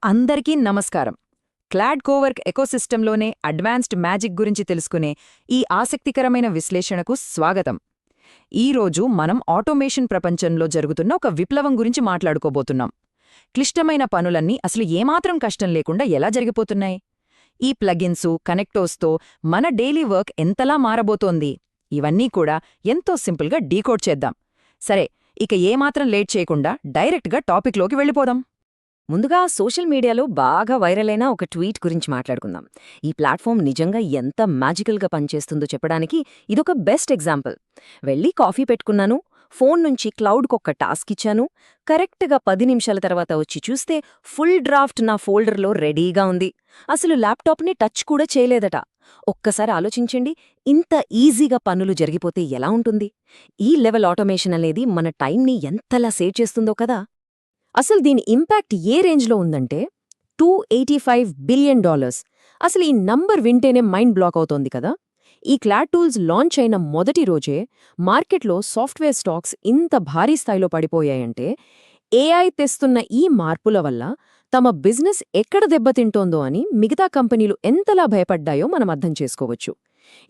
అందరికీ నమస్కారం. Claude Cowork ఎకోసిస్టంలోనే advanced magic గురించి తెలుసుకునే ఈ ఆసక్తికరమైన విశ్లేషణకు స్వాగతం. ఈరోజు మనం ఆటోమేషన్ ప్రపంచంలో జరుగుతున్న ఒక విప్లవం గురించి మాట్లాడుకోబోతున్నాం. క్లిష్టమైన పనులన్నీ అసలు ఏమాత్రం కష్టం లేకుండా ఎలా జరిగిపోతున్నాయి? ఈ ప్లగిన్సు, కనెక్టోస్తో మన డైలీ వర్క్ ఎంతలా మారబోతోంది? ఇవన్నీ కూడా ఎంతో సింపుల్గా డీకోడ్ చేద్దాం. సరే, ఇక ఏమాత్రం లేట్ చేయకుండా డైరెక్ట్గా టాపిక్లోకి వెళ్ళిపోదాం. ముందుగా సోషల్ మీడియాలో బాగా వైరల్ అయిన ఒక ట్వీట్ గురించి మాట్లాడుకుందాం. ఈ ప్లాట్ఫామ్ నిజంగా ఎంత మ్యాజికల్గా పనిచేస్తుందో చెప్పడానికి ఇదొక బెస్ట్ ఎగ్జాంపుల్. వెళ్ళి కాఫీ పెట్టుకున్నాను, ఫోన్ నుంచి క్లౌడ్కొక్క టాస్క్ ఇచ్చాను, కరెక్ట్గా 10 నిమిషాల తర్వాత వచ్చి చూస్తే ఫుల్ డ్రాఫ్ట్ నా ఫోల్డర్లో రెడీగా ఉంది. అసలు ల్యాప్టాప్ని టచ్ కూడా చేయలేదట. ఒక్కసారి ఆలోచించండి, ఇంత ఈజీగా పనులు జరిగిపోతే ఎలా ఉంటుంది? ఈ లెవెల్ ఆటోమేషన్ అనేది మన టైంని ఎంతలా సేవ్ చేస్తుందో కదా. అసలు దీని ఇంపాక్ట్ ఏ రేంజ్లో ఉందంటే $285 బిలియన్. అసలు ఈ నంబర్ వింటేనే మైండ్ బ్లాక్ అవుతోంది కదా. ఈ క్లాడ్ టూల్స్ లాంచ్ అయిన మొదటి రోజే మార్కెట్లో సాఫ్ట్వేర్ స్టాక్స్ ఇంత భారీ స్థాయిలో పడిపోయాయంటే ఏఐ తెస్తున్న ఈ మార్పుల వల్ల తమ బిజినెస్ ఎక్కడ దెబ్బతింటోందో అని మిగతా కంపెనీలు ఎంతలా భయపడ్డాయో మనం అర్థం చేసుకోవచ్చు.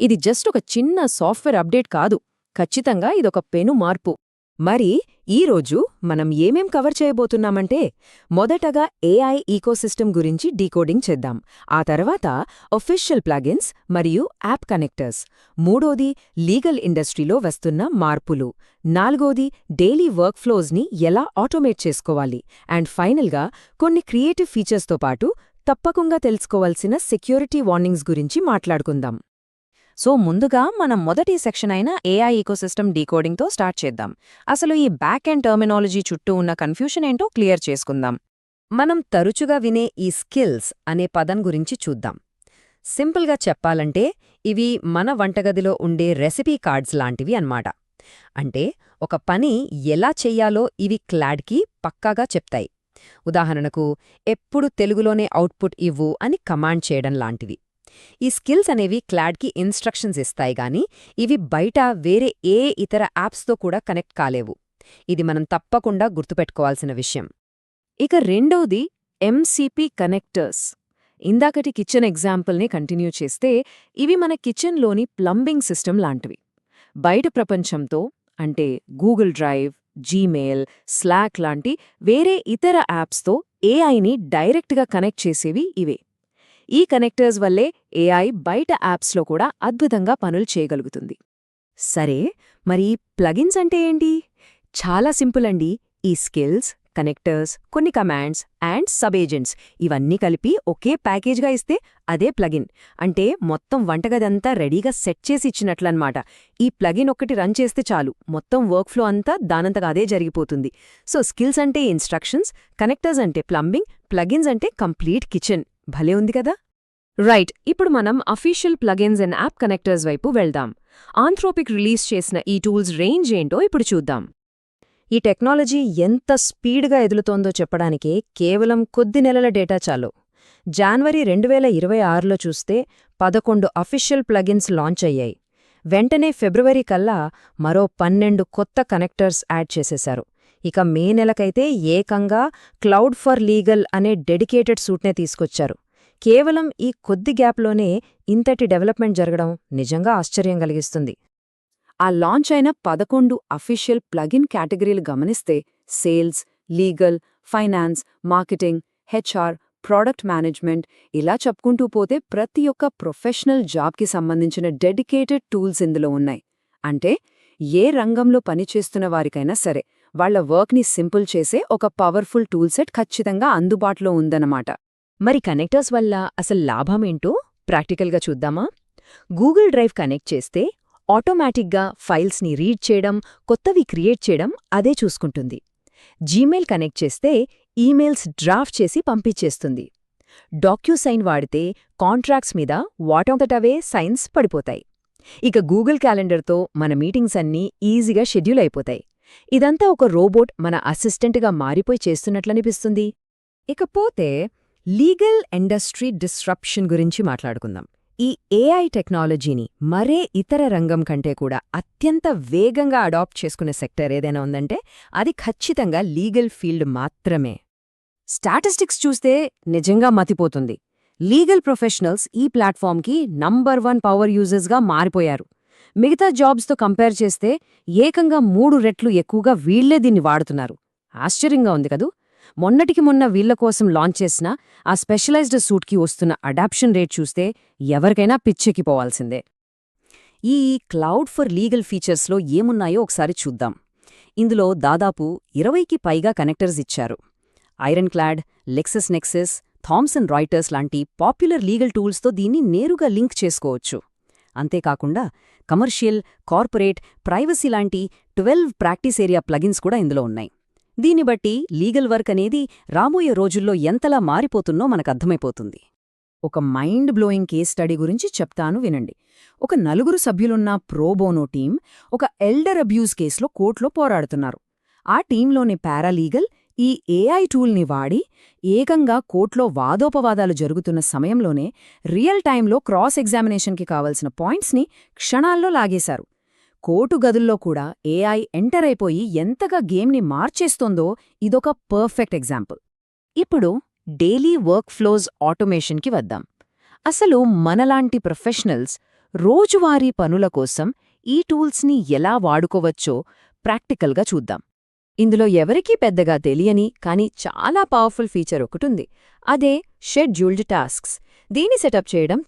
ఇది జస్ట్ ఒక చిన్న సాఫ్ట్వేర్ అప్డేట్ కాదు, ఖచ్చితంగా ఇదొక పెను మార్పు. మరి ఈరోజు మనం ఏమేం కవర్ చేయబోతున్నామంటే, మొదటగా ఏఐ ఈకోసిస్టమ్ గురించి డీకోడింగ్ చేద్దాం. ఆ తర్వాత ఒఫిషియల్ ప్లగిన్స్ మరియు యాప్ కనెక్టర్స్. మూడోది లీగల్ ఇండస్ట్రీలో వస్తున్న మార్పులు. నాలుగోది డైలీ వర్క్ ఫ్లోస్ని ఎలా ఆటోమేట్ చేసుకోవాలి. అండ్ ఫైనల్గా కొన్ని క్రియేటివ్ ఫీచర్స్తో పాటు తప్పకుండా తెలుసుకోవాల్సిన సెక్యూరిటీ వార్నింగ్స్ గురించి మాట్లాడుకుందాం. సో ముందుగా మనం మొదటి సెక్షన్ అయిన ఏఐ ఈకోసిస్టమ్ డీకోడింగ్తో స్టార్ట్ చేద్దాం. అసలు ఈ బ్యాక్ అండ్ టర్మినాలజీ చుట్టూ ఉన్న కన్ఫ్యూషన్ ఏంటో క్లియర్ చేసుకుందాం. మనం తరచుగా వినే ఈ స్కిల్స్ అనే పదం గురించి చూద్దాం. సింపుల్గా చెప్పాలంటే ఇవి మన వంటగదిలో ఉండే రెసిపీ కార్డ్స్ లాంటివి అన్నమాట. అంటే ఒక పని ఎలా చెయ్యాలో ఇవి క్లాడ్కి పక్కాగా చెప్తాయి. ఉదాహరణకు, ఎప్పుడు తెలుగులోనే అవుట్పుట్ ఇవ్వు అని కమాండ్ చేయడం లాంటివి. ఈ స్కిల్స్ అనేవి క్లాడ్కి ఇన్స్ట్రక్షన్స్ ఇస్తాయి గాని ఇవి బయట వేరే ఏ ఇతర యాప్స్తో కూడా కనెక్ట్ కాలేవు. ఇది మనం తప్పకుండా గుర్తుపెట్టుకోవాల్సిన విషయం. ఇక రెండోది ఎంసీపీ కనెక్టర్స్. ఇందాకటి కిచెన్ ఎగ్జాంపుల్ని కంటిన్యూ చేస్తే ఇవి మన కిచెన్లోని ప్లంబింగ్ సిస్టమ్ లాంటివి. బయట ప్రపంచంతో అంటే గూగుల్ డ్రైవ్, జీమెయిల్, స్లాక్ లాంటి వేరే ఇతర యాప్స్తో ఏఐని డైరెక్ట్గా కనెక్ట్ చేసేవి ఇవే. ఈ కనెక్టర్స్ వల్లే ఏఐ బయట యాప్స్లో కూడా అద్భుతంగా పనులు చేయగలుగుతుంది. సరే, మరి ప్లగిన్స్ అంటే ఏంటి? చాలా సింపుల్ అండి. ఈ స్కిల్స్, కనెక్టర్స్, కొన్ని కమాండ్స్ అండ్ సబ్ ఏజెంట్స్ ఇవన్నీ కలిపి ఒకే ప్యాకేజ్గా ఇస్తే అదే ప్లగిన్. అంటే మొత్తం వంటగదంతా రెడీగా సెట్ చేసి ఇచ్చినట్లన్నమాట. ఈ ప్లగిన్ ఒక్కటి రన్ చేస్తే చాలు, మొత్తం వర్క్ఫ్లో అంతా దానంతగా అదే జరిగిపోతుంది. సో స్కిల్స్ అంటే ఇన్స్ట్రక్షన్స్, కనెక్టర్స్ అంటే ప్లంబింగ్, ప్లగిన్స్ అంటే కంప్లీట్ కిచెన్. భలే ఉంది కదా. రైట్, ఇప్పుడు మనం official plugins and app connectors వైపు వెళ్దాం. ఆంథ్రోపిక్ రిలీజ్ చేసిన ఈ టూల్స్ రేంజ్ ఏంటో ఇప్పుడు చూద్దాం. ఈ టెక్నాలజీ ఎంత స్పీడ్గా ఎదులుతోందో చెప్పడానికి కేవలం కొద్ది నెలల డేటా చాలు. జనవరి 2026లో చూస్తే 11 అఫీషియల్ ప్లగిన్స్ లాంచ్ అయ్యాయి. వెంటనే ఫిబ్రవరి కల్లా మరో 12 కొత్త కనెక్టర్స్ యాడ్ చేసేశారు. ఇక మే నెలకైతే ఏకంగా క్లౌడ్ ఫర్ లీగల్ అనే డెడికేటెడ్ సూట్నే తీసుకొచ్చారు. కేవలం ఈ కొద్ది గ్యాప్లోనే ఇంతటి డెవలప్మెంట్ జరగడం నిజంగా ఆశ్చర్యం కలిగిస్తుంది. ఆ లాంచ్ అయిన 11 అఫీషియల్ ప్లగిన్ కేటగిరీలు గమనిస్తే sales, legal, finance, marketing, HR, product management ఇలా చెప్పుకుంటూ పోతే ప్రతి ఒక్క ప్రొఫెషనల్ జాబ్కి సంబంధించిన డెడికేటెడ్ టూల్స్ ఇందులో ఉన్నాయి. అంటే ఏ రంగంలో పనిచేస్తున్న వారికైనా సరే వాళ్ల వర్క్ని సింపుల్ చేసే ఒక పవర్ఫుల్ టూల్సెట్ ఖచ్చితంగా అందుబాటులో ఉందన్నమాట. మరి కనెక్టర్స్ వల్ల అసలు లాభమేంటో ప్రాక్టికల్గా చూద్దామా? గూగుల్ డ్రైవ్ కనెక్ట్ చేస్తే ఆటోమేటిక్గా ఫైల్స్ని రీడ్ చేయడం, కొత్తవి క్రియేట్ చేయడం అదే చూసుకుంటుంది. జీమెయిల్ కనెక్ట్ చేస్తే ఈమెయిల్స్ డ్రాఫ్ట్ చేసి పంపించేస్తుంది. డాక్యూసైన్ వాడితే కాంట్రాక్ట్స్ మీద వాటంతటవే సైన్స్ పడిపోతాయి. ఇక గూగుల్ క్యాలెండర్తో మన మీటింగ్స్ అన్నీ ఈజీగా షెడ్యూల్ అయిపోతాయి. ఇదంతా ఒక రోబోట్ మన అసిస్టెంట్గా మారిపోయి చేస్తున్నట్లనిపిస్తుంది. ఇకపోతే లీగల్ ఇండస్ట్రీ డిస్రప్షన్ గురించి మాట్లాడుకుందాం. ఈ ఏఐ టెక్నాలజీని మరే ఇతర రంగం కంటే కూడా అత్యంత వేగంగా అడాప్ట్ చేసుకునే సెక్టర్ ఏదైనా ఉందంటే అది ఖచ్చితంగా లీగల్ ఫీల్డ్ మాత్రమే. స్టాటిస్టిక్స్ చూస్తే నిజంగా మతిపోతుంది. లీగల్ ప్రొఫెషనల్స్ ఈ ప్లాట్ఫామ్కి నంబర్ 1 పవర్ యూజర్స్గా మారిపోయారు. మిగతా జాబ్స్తో కంపేర్ చేస్తే ఏకంగా 3 రెట్లు ఎక్కువగా వీళ్లే దీన్ని వాడుతున్నారు. ఆశ్చర్యంగా ఉంది కదూ. మొన్నటికి మొన్న వీళ్ల కోసం లాంచ్ చేసిన ఆ స్పెషలైజ్డ్ సూట్కి వస్తున్న అడాప్షన్ రేట్ చూస్తే ఎవరికైనా పిచ్చెక్కిపోవాల్సిందే. ఈ క్లౌడ్ ఫర్ లీగల్ ఫీచర్స్లో ఏమున్నాయో ఒకసారి చూద్దాం. ఇందులో దాదాపు 20కి పైగా కనెక్టర్స్ ఇచ్చారు. Ironclad, LexisNexis, Thomson Reuters లాంటి పాపులర్ లీగల్ టూల్స్తో దీన్ని నేరుగా లింక్ చేసుకోవచ్చు. అంతేకాకుండా కమర్షియల్, కార్పొరేట్, ప్రైవసీ లాంటి 12 ప్రాక్టీస్ ఏరియా ప్లగిన్స్ కూడా ఇందులో ఉన్నాయి. దీన్ని బట్టి లీగల్ వర్క్ అనేది రాబోయే రోజుల్లో ఎంతలా మారిపోతున్నో మనకర్థమైపోతుంది. ఒక మైండ్ బ్లోయింగ్ కేస్ స్టడీ గురించి చెప్తాను వినండి. ఒక 4 సభ్యులున్న ప్రోబోనో టీం ఒక ఎల్డర్ అబ్యూజ్ కేసులో కోర్టులో పోరాడుతున్నారు. ఆ టీంలోని పారాలీగల్ ఈ ఏఐ టూల్ని వాడి ఏకంగా కోర్టులో వాదోపవాదాలు జరుగుతున్న సమయంలోనే రియల్ టైంలో క్రాస్ ఎగ్జామినేషన్కి కావలసిన పాయింట్స్ని క్షణాల్లో లాగేశారు. కోర్టు గదుల్లో కూడా ఏఐ ఎంటర్ అయిపోయి ఎంతగా గేమ్ని మార్చేస్తోందో ఇదొక పర్ఫెక్ట్ ఎగ్జాంపుల్. ఇప్పుడు డైలీ వర్క్ ఫ్లోస్ ఆటోమేషన్కి వద్దాం. అసలు మనలాంటి ప్రొఫెషనల్స్ రోజువారీ పనుల కోసం ఈ టూల్స్ని ఎలా వాడుకోవచ్చో ప్రాక్టికల్గా చూద్దాం. ఇందులో ఎవరికీ పెద్దగా తెలియని కానీ చాలా పవర్ఫుల్ ఫీచర్ ఒకటుంది. అదే షెడ్యూల్డ్ టాస్క్స్. దీన్ని సెటప్ చేయడం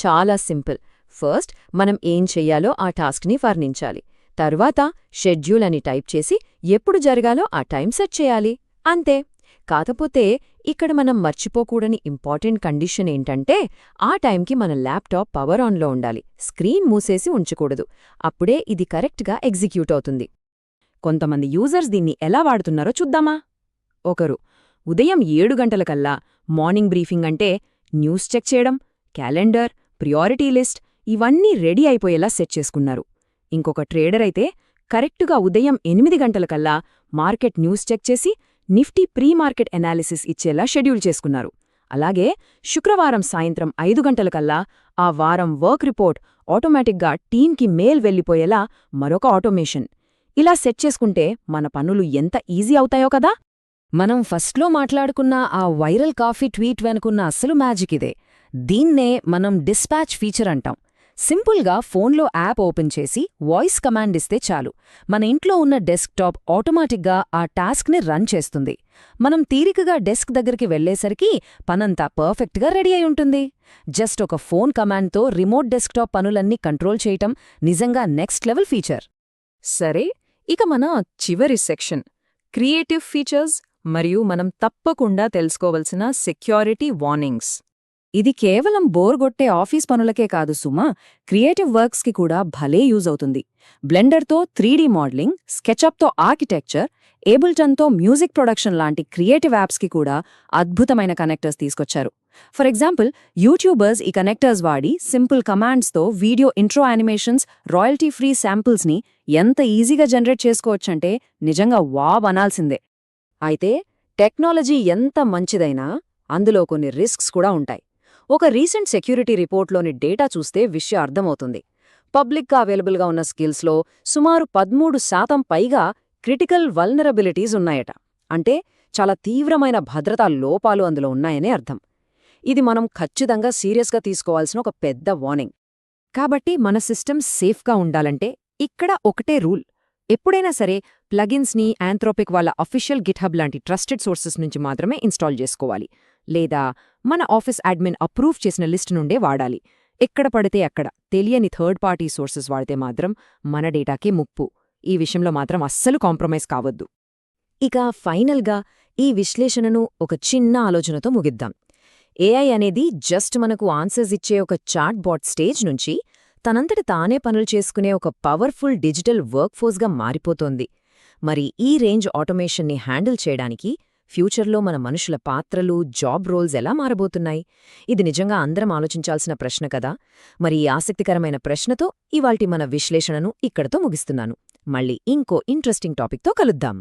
చాలా సింపుల్. ఫస్ట్ మనం ఏం చెయ్యాలో ఆ టాస్క్ని వర్ణించాలి. తర్వాత షెడ్యూల్ అని టైప్ చేసి ఎప్పుడు జరగాలో ఆ టైం సెట్ చేయాలి. అంతే. కాకపోతే ఇక్కడ మనం మర్చిపోకూడని ఇంపార్టెంట్ కండిషన్ ఏంటంటే ఆ టైంకి మన ల్యాప్టాప్ పవర్ ఆన్లో ఉండాలి, స్క్రీన్ మూసేసి ఉంచకూడదు. అప్పుడే ఇది కరెక్ట్గా ఎగ్జిక్యూట్ అవుతుంది. కొంతమంది యూజర్స్ దీన్ని ఎలా వాడుతున్నారో చూద్దామా. ఒకరు ఉదయం 7 గంటలకల్లా మార్నింగ్ బ్రీఫింగ్ అంటే న్యూస్ చెక్ చేయడం, క్యాలెండర్, ప్రియారిటీ లిస్ట్ ఇవన్నీ రెడీ అయిపోయేలా సెట్ చేసుకున్నారు. ఇంకొక ట్రేడర్ అయితే కరెక్టుగా ఉదయం 8 గంటలకల్లా మార్కెట్ న్యూస్ చెక్ చేసి నిఫ్టీ ప్రీ మార్కెట్ ఎనాలిసిస్ ఇచ్చేలా షెడ్యూల్ చేసుకున్నారు. అలాగే శుక్రవారం సాయంత్రం 5 గంటలకల్లా ఆ వారం వర్క్ రిపోర్ట్ ఆటోమేటిక్గా టీంకి మెయిల్ వెళ్ళిపోయేలా మరొక ఆటోమేషన్. ఇలా సెట్ చేసుకుంటే మన పనులు ఎంత ఈజీ అవుతాయో కదా. మనం ఫస్ట్లో మాట్లాడుకున్న ఆ వైరల్ కాఫీ ట్వీట్ వెనుకున్న అసలు మ్యాజిక్ ఇదే. దీన్నే మనం డిస్పాచ్ ఫీచర్ అంటాం. సింపుల్గా ఫోన్లో యాప్ ఓపెన్ చేసి వాయిస్ కమాండ్ ఇస్తే చాలు, మన ఇంట్లో ఉన్న డెస్క్టాప్ ఆటోమేటిక్గా ఆ టాస్క్ని రన్ చేస్తుంది. మనం తీరికగా డెస్క్ దగ్గరికి వెళ్లేసరికి పనంతా పర్ఫెక్ట్గా రెడీ అయి ఉంటుంది. జస్ట్ ఒక ఫోన్ కమాండ్తో రిమోట్ డెస్క్టాప్ పనులన్నీ కంట్రోల్ చేయటం నిజంగా నెక్స్ట్ లెవెల్ ఫీచర్. సరే, ఇక మన చివరి సెక్షన్ క్రియేటివ్ ఫీచర్స్ మరియు మనం తప్పకుండా తెలుసుకోవలసిన సెక్యూరిటీ వార్నింగ్స్. ఇది కేవలం బోర్గొట్టే ఆఫీస్ పనులకే కాదు సుమా, క్రియేటివ్ వర్క్స్కి కూడా భలే యూజ్ అవుతుంది. బ్లెండర్తో 3D మోడలింగ్, స్కెచప్తో ఆర్కిటెక్చర్, ఏబుల్టన్తో మ్యూజిక్ ప్రొడక్షన్ లాంటి క్రియేటివ్ యాప్స్కి కూడా అద్భుతమైన కనెక్టర్స్ తీసుకొచ్చారు. ఫర్ ఎగ్జాంపుల్, యూట్యూబర్స్ ఈ కనెక్టర్స్ వాడి సింపుల్ కమాండ్స్తో video intro animations, royalty free శాంపిల్స్ని ఎంత ఈజీగా జనరేట్ చేసుకోవచ్చంటే నిజంగా వావ్ అనాల్సిందే. అయితే టెక్నాలజీ ఎంత మంచిదైనా అందులో కొన్ని రిస్క్స్ కూడా ఉంటాయి. ఒక రీసెంట్ సెక్యూరిటీ రిపోర్ట్లోని డేటా చూస్తే విషయం అర్థమవుతుంది. పబ్లిక్గా అవైలబుల్గా ఉన్న స్కిల్స్లో సుమారు 13% పైగా క్రిటికల్ వల్నరబిలిటీస్ ఉన్నాయట. అంటే చాలా తీవ్రమైన భద్రతా లోపాలు అందులో ఉన్నాయనే అర్థం. ఇది మనం ఖచ్చితంగా సీరియస్గా తీసుకోవాల్సిన ఒక పెద్ద వార్నింగ్. కాబట్టి మన సిస్టమ్ సేఫ్గా ఉండాలంటే ఇక్కడ ఒకటే రూల్. ఎప్పుడైనా సరే ప్లగిన్స్ని ఆంథ్రోపిక్ వాళ్ళ అఫీషియల్ గిట్హబ్ లాంటి ట్రస్టెడ్ సోర్సెస్ నుంచి మాత్రమే ఇన్స్టాల్ చేసుకోవాలి. లేదా మన ఆఫీస్ అడ్మిన్ అప్రూవ్ చేసిన లిస్ట్ నుండే వాడాలి. ఎక్కడ పడితే అక్కడ తెలియని థర్డ్ పార్టీ సోర్సెస్ వాడితే మాత్రం మన డేటాకే ముప్పు. ఈ విషయంలో మాత్రం అస్సలు కాంప్రమైజ్ కావద్దు. ఇక ఫైనల్గా ఈ విశ్లేషణను ఒక చిన్న ఆలోచనతో ముగిద్దాం. ఏఐ అనేది జస్ట్ మనకు ఆన్సర్స్ ఇచ్చే ఒక చాట్ బాట్ స్టేజ్ నుంచి తనంతట తానే పనులు చేసుకునే ఒక పవర్ఫుల్ డిజిటల్ వర్క్ఫోర్స్గా మారిపోతోంది. మరి ఈ రేంజ్ ఆటోమేషన్ని హ్యాండిల్ చేయడానికి ఫ్యూచర్లో మన మనుషుల పాత్రలు, జాబ్ రోల్స్ ఎలా మారబోతున్నాయి? ఇది నిజంగా అందరం ఆలోచించాల్సిన ప్రశ్న కదా. మరి ఈ ఆసక్తికరమైన ప్రశ్నతో ఇవాల్టి మన విశ్లేషణను ఇక్కడతో ముగిస్తున్నాను. మళ్ళీ ఇంకో ఇంట్రెస్టింగ్ టాపిక్తో కలుద్దాం.